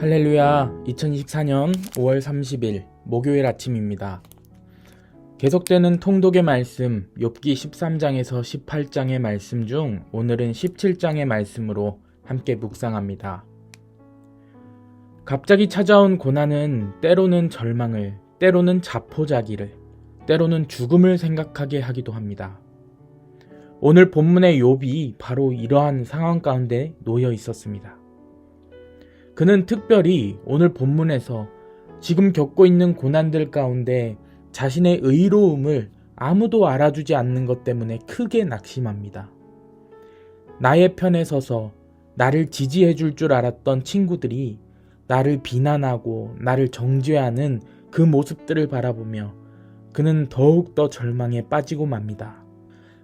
할렐루야. 2024년 5월 30일 목요일 아침입니다. 계속되는 통독의 말씀 욥기 13장에서 18장의 말씀 중 오늘은 17장의 말씀으로 함께 묵상합니다. 갑자기 찾아온 고난은 때로는 절망을, 때로는 자포자기를, 때로는 죽음을 생각하게 하기도 합니다. 오늘 본문의 욥이 바로 이러한 상황 가운데 놓여 있었습니다. 그는 특별히 오늘 본문에서 지금 겪고 있는 고난들 가운데 자신의 의로움을 아무도 알아주지 않는 것 때문에 크게 낙심합니다. 나의 편에 서서 나를 지지해 줄 줄 알았던 친구들이 나를 비난하고 나를 정죄하는 그 모습들을 바라보며 그는 더욱더 절망에 빠지고 맙니다.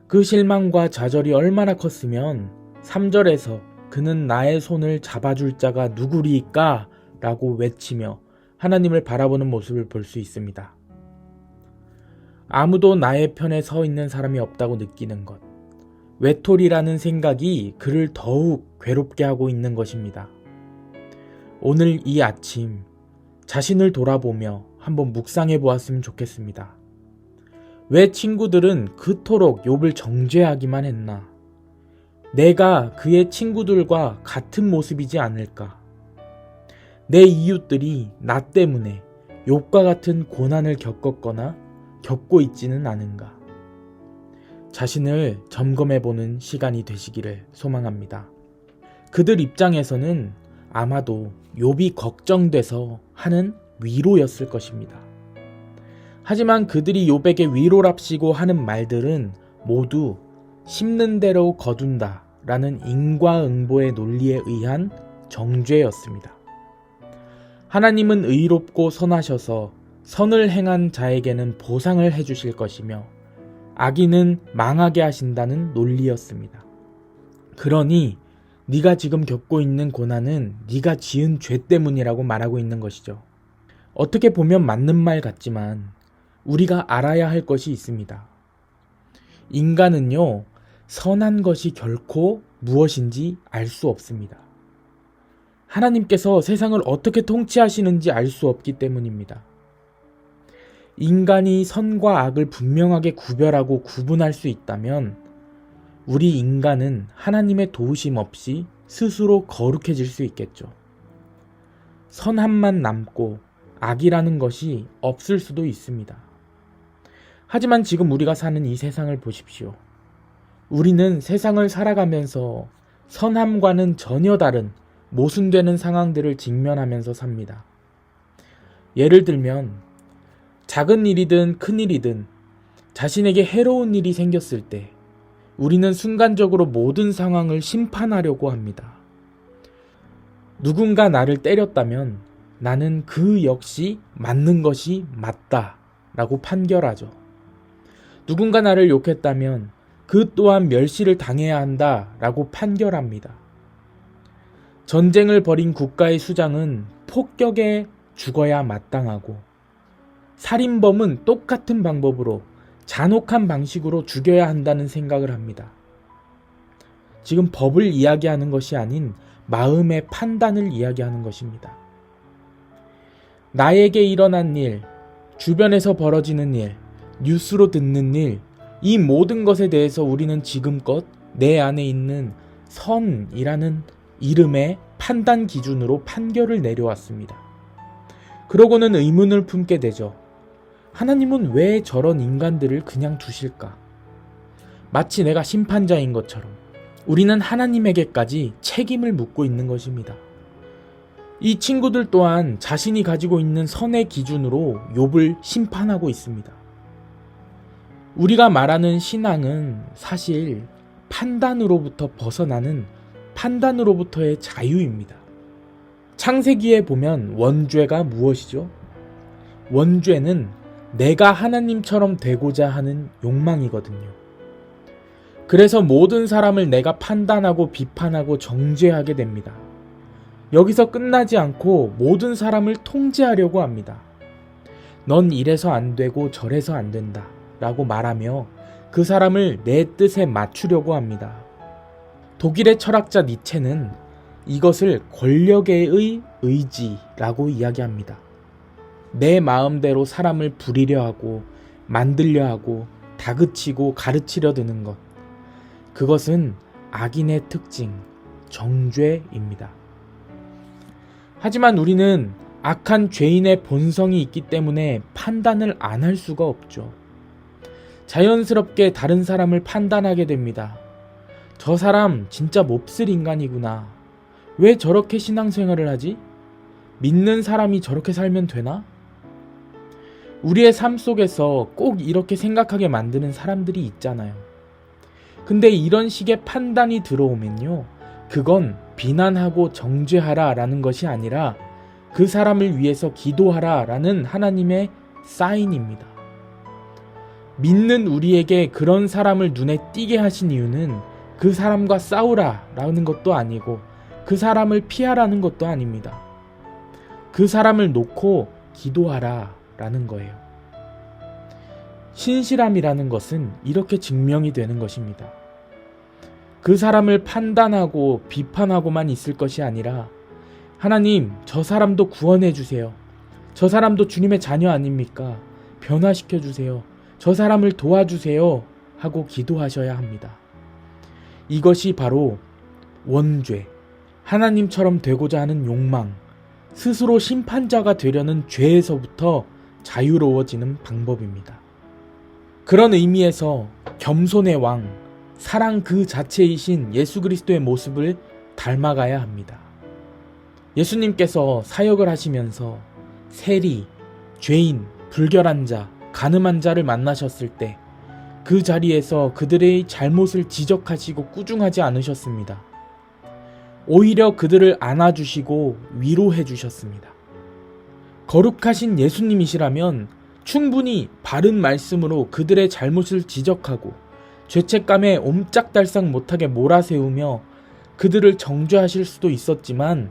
그 실망과 좌절이 얼마나 컸으면 3절에서 그는 나의 손을 잡아줄 자가 누구리까? 라고 외치며 하나님을 바라보는 모습을 볼 수 있습니다. 아무도 나의 편에 서 있는 사람이 없다고 느끼는 것, 외톨이라는 생각이 그를 더욱 괴롭게 하고 있는 것입니다. 오늘 이 아침 자신을 돌아보며 한번 묵상해 보았으면 좋겠습니다. 왜 친구들은 그토록 욥을 정죄하기만 했나? 내가 그의 친구들과 같은 모습이지 않을까? 내 이웃들이 나 때문에 욥과 같은 고난을 겪었거나 겪고 있지는 않은가? 자신을 점검해보는 시간이 되시기를 소망합니다. 그들 입장에서는 아마도 욥이 걱정돼서 하는 위로였을 것입니다. 하지만 그들이 욥에게 위로랍시고 하는 말들은 모두 심는 대로 거둔다 라는 인과응보의 논리에 의한 정죄였습니다. 하나님은 의롭고 선하셔서 선을 행한 자에게는 보상을 해주실 것이며 악인은 망하게 하신다는 논리였습니다. 그러니 네가 지금 겪고 있는 고난은 네가 지은 죄 때문이라고 말하고 있는 것이죠. 어떻게 보면 맞는 말 같지만 우리가 알아야 할 것이 있습니다. 인간은요, 선한 것이 결코 무엇인지 알 수 없습니다. 하나님께서 세상을 어떻게 통치하시는지 알 수 없기 때문입니다. 인간이 선과 악을 분명하게 구별하고 구분할 수 있다면 우리 인간은 하나님의 도우심 없이 스스로 거룩해질 수 있겠죠. 선함만 남고 악이라는 것이 없을 수도 있습니다. 하지만 지금 우리가 사는 이 세상을 보십시오. 우리는 세상을 살아가면서 선함과는 전혀 다른 모순되는 상황들을 직면하면서 삽니다. 예를 들면 작은 일이든 큰 일이든 자신에게 해로운 일이 생겼을 때 우리는 순간적으로 모든 상황을 심판하려고 합니다. 누군가 나를 때렸다면 나는 그 역시 맞는 것이 맞다 라고 판결하죠. 누군가 나를 욕했다면 그 또한 멸시를 당해야 한다 라고 판결합니다. 전쟁을 벌인 국가의 수장은 폭격에 죽어야 마땅하고 살인범은 똑같은 방법으로 잔혹한 방식으로 죽여야 한다는 생각을 합니다. 지금 법을 이야기하는 것이 아닌 마음의 판단을 이야기하는 것입니다. 나에게 일어난 일, 주변에서 벌어지는 일, 뉴스로 듣는 일, 이 모든 것에 대해서 우리는 지금껏 내 안에 있는 선이라는 이름의 판단 기준으로 판결을 내려왔습니다. 그러고는 의문을 품게 되죠. 하나님은 왜 저런 인간들을 그냥 두실까? 마치 내가 심판자인 것처럼 우리는 하나님에게까지 책임을 묻고 있는 것입니다. 이 친구들 또한 자신이 가지고 있는 선의 기준으로 욥을 심판하고 있습니다. 우리가 말하는 신앙은 사실 판단으로부터 벗어나는 판단으로부터의 자유입니다. 창세기에 보면 원죄가 무엇이죠? 원죄는 내가 하나님처럼 되고자 하는 욕망이거든요. 그래서 모든 사람을 내가 판단하고 비판하고 정죄하게 됩니다. 여기서 끝나지 않고 모든 사람을 통제하려고 합니다. 넌 이래서 안 되고 저래서 안 된다 라고 말하며 그 사람을 내 뜻에 맞추려고 합니다. 독일의 철학자 니체는 이것을 권력의 의지라고 이야기합니다. 내 마음대로 사람을 부리려 하고 만들려 하고 다그치고 가르치려 드는 것. 그것은 악인의 특징, 정죄입니다. 하지만 우리는 악한 죄인의 본성이 있기 때문에 판단을 안 할 수가 없죠. 자연스럽게 다른 사람을 판단하게 됩니다. 저 사람 진짜 몹쓸 인간이구나. 왜 저렇게 신앙생활을 하지? 믿는 사람이 저렇게 살면 되나? 우리의 삶 속에서 꼭 이렇게 생각하게 만드는 사람들이 있잖아요. 근데 이런 식의 판단이 들어오면요, 그건 비난하고 정죄하라 라는 것이 아니라 그 사람을 위해서 기도하라 라는 하나님의 사인입니다. 믿는 우리에게 그런 사람을 눈에 띄게 하신 이유는 그 사람과 싸우라 라는 것도 아니고 그 사람을 피하라는 것도 아닙니다. 그 사람을 놓고 기도하라 라는 거예요. 신실함이라는 것은 이렇게 증명이 되는 것입니다. 그 사람을 판단하고 비판하고만 있을 것이 아니라 하나님, 저 사람도 구원해 주세요. 저 사람도 주님의 자녀 아닙니까? 변화시켜 주세요. 저 사람을 도와주세요. 하고 기도하셔야 합니다. 이것이 바로 원죄, 하나님처럼 되고자 하는 욕망, 스스로 심판자가 되려는 죄에서부터 자유로워지는 방법입니다. 그런 의미에서 겸손의 왕, 사랑 그 자체이신 예수 그리스도의 모습을 닮아가야 합니다. 예수님께서 사역을 하시면서 세리, 죄인, 불결한 자, 간음한 자를 만나셨을 때 그 자리에서 그들의 잘못을 지적하시고 꾸중하지 않으셨습니다. 오히려 그들을 안아주시고 위로해 주셨습니다. 거룩하신 예수님이시라면 충분히 바른 말씀으로 그들의 잘못을 지적하고 죄책감에 옴짝달싹 못하게 몰아세우며 그들을 정죄하실 수도 있었지만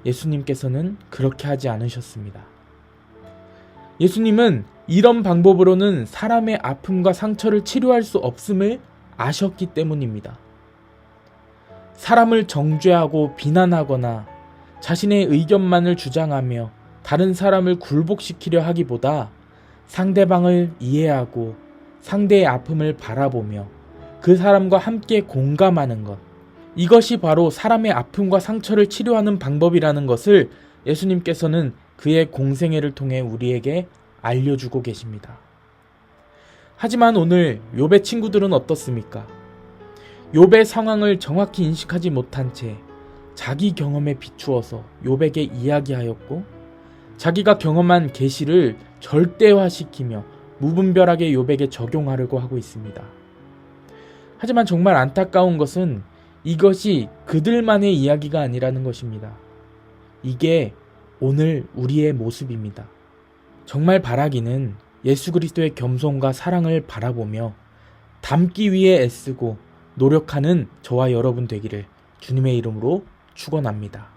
예수님께서는 그렇게 하지 않으셨습니다. 예수님은 이런 방법으로는 사람의 아픔과 상처를 치료할 수 없음을 아셨기 때문입니다. 사람을 정죄하고 비난하거나 자신의 의견만을 주장하며 다른 사람을 굴복시키려 하기보다 상대방을 이해하고 상대의 아픔을 바라보며 그 사람과 함께 공감하는 것, 이것이 바로 사람의 아픔과 상처를 치료하는 방법이라는 것을 예수님께서는 그의 공생애를 통해 우리에게 알려주고 계십니다. 하지만 오늘 욥의 친구들은 어떻습니까? 욥의 상황을 정확히 인식하지 못한 채 자기 경험에 비추어서 욥에게 이야기하였고 자기가 경험한 계시를 절대화시키며 무분별하게 욥에게 적용하려고 하고 있습니다. 하지만 정말 안타까운 것은 이것이 그들만의 이야기가 아니라는 것입니다. 이게 오늘 우리의 모습입니다. 정말 바라기는 예수 그리스도의 겸손과 사랑을 바라보며 닮기 위해 애쓰고 노력하는 저와 여러분 되기를 주님의 이름으로 축원합니다.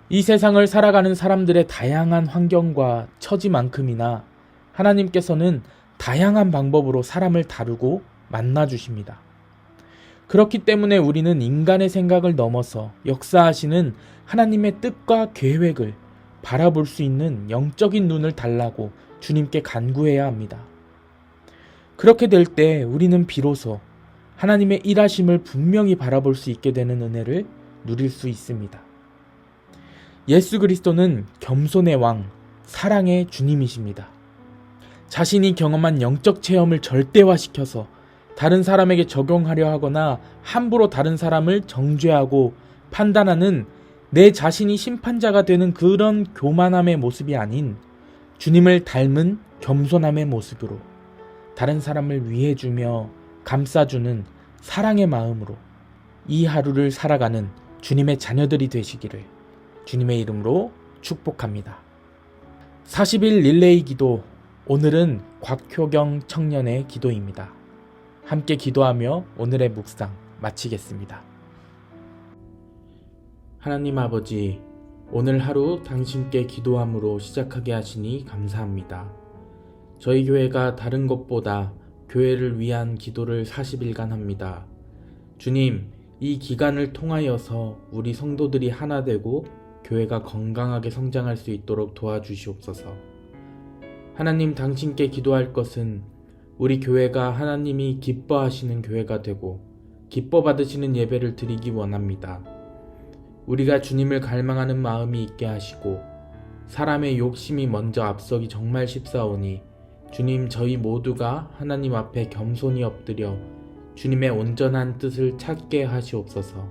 이 세상을 살아가는 사람들의 다양한 환경과 처지만큼이나 하나님께서는 다양한 방법으로 사람을 다루고 만나주십니다. 그렇기 때문에 우리는 인간의 생각을 넘어서 역사하시는 하나님의 뜻과 계획을 바라볼 수 있는 영적인 눈을 달라고 주님께 간구해야 합니다. 그렇게 될 때 우리는 비로소 하나님의 일하심을 분명히 바라볼 수 있게 되는 은혜를 누릴 수 있습니다. 예수 그리스도는 겸손의 왕, 사랑의 주님이십니다. 자신이 경험한 영적 체험을 절대화시켜서 다른 사람에게 적용하려 하거나 함부로 다른 사람을 정죄하고 판단하는 내 자신이 심판자가 되는 그런 교만함의 모습이 아닌 주님을 닮은 겸손함의 모습으로 다른 사람을 위해주며 감싸주는 사랑의 마음으로 이 하루를 살아가는 주님의 자녀들이 되시기를 주님의 이름으로 축복합니다. 40일 릴레이 기도, 오늘은 곽효경 청년의 기도입니다. 함께 기도하며 오늘의 묵상 마치겠습니다. 하나님 아버지, 오늘 하루 당신께 기도함으로 시작하게 하시니 감사합니다. 저희 교회가 다른 것보다 교회를 위한 기도를 40일간 합니다. 주님, 이 기간을 통하여서 우리 성도들이 하나 되고 교회가 건강하게 성장할 수 있도록 도와주시옵소서. 하나님, 당신께 기도할 것은 우리 교회가 하나님이 기뻐하시는 교회가 되고 기뻐 받으시는 예배를 드리기 원합니다. 우리가 주님을 갈망하는 마음이 있게 하시고 사람의 욕심이 먼저 앞서기 정말 쉽사오니 주님, 저희 모두가 하나님 앞에 겸손히 엎드려 주님의 온전한 뜻을 찾게 하시옵소서.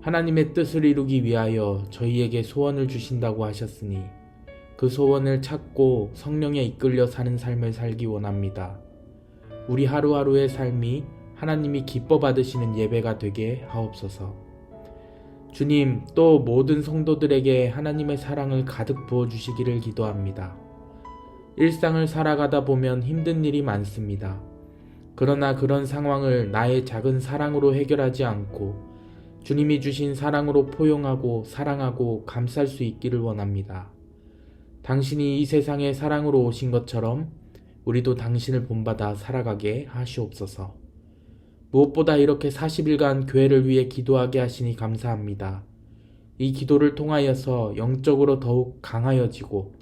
하나님의 뜻을 이루기 위하여 저희에게 소원을 주신다고 하셨으니 그 소원을 찾고 성령에 이끌려 사는 삶을 살기 원합니다. 우리 하루하루의 삶이 하나님이 기뻐 받으시는 예배가 되게 하옵소서. 주님, 또 모든 성도들에게 하나님의 사랑을 가득 부어주시기를 기도합니다. 일상을 살아가다 보면 힘든 일이 많습니다. 그러나 그런 상황을 나의 작은 사랑으로 해결하지 않고 주님이 주신 사랑으로 포용하고 사랑하고 감쌀 수 있기를 원합니다. 당신이 이 세상에 사랑으로 오신 것처럼 우리도 당신을 본받아 살아가게 하시옵소서. 무엇보다 이렇게 40일간 교회를 위해 기도하게 하시니 감사합니다. 이 기도를 통하여서 영적으로 더욱 강하여지고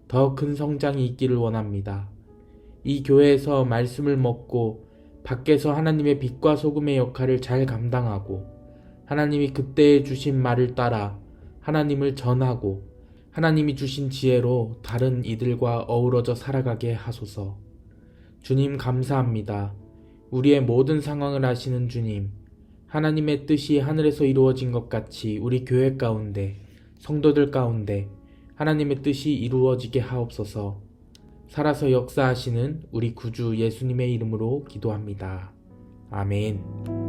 더 큰 성장이 있기를 원합니다. 이 교회에서 말씀을 먹고 밖에서 하나님의 빛과 소금의 역할을 잘 감당하고 하나님이 그때 주신 말을 따라 하나님을 전하고 하나님이 주신 지혜로 다른 이들과 어우러져 살아가게 하소서. 주님, 감사합니다. 우리의 모든 상황을 아시는 주님, 하나님의 뜻이 하늘에서 이루어진 것 같이 우리 교회 가운데, 성도들 가운데 하나님의 뜻이 이루어지게 하옵소서. 살아서 역사하시는 우리 구주 예수님의 이름으로 기도합니다. 아멘.